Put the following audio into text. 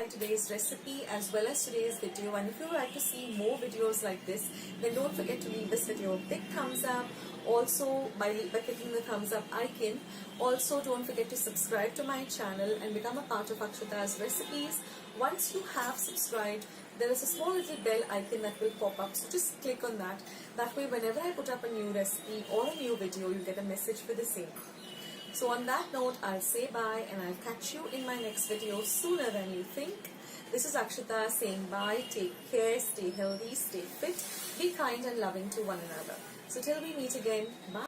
Today's recipe as well as today's video, and if you would like to see more videos like this, then don't forget to leave this video a big thumbs up. Also by clicking the thumbs up icon, also don't forget to subscribe to my channel and become a part of Akshata's recipes. Once you have subscribed, there is a small little bell icon that will pop up, so just click on that. That way whenever I put up a new recipe or a new video, you get a message for the same. So on that note, I'll say bye and I'll catch you in my next video sooner than you think. This is Akshata saying bye, take care, stay healthy, stay fit, be kind and loving to one another. So till we meet again, bye.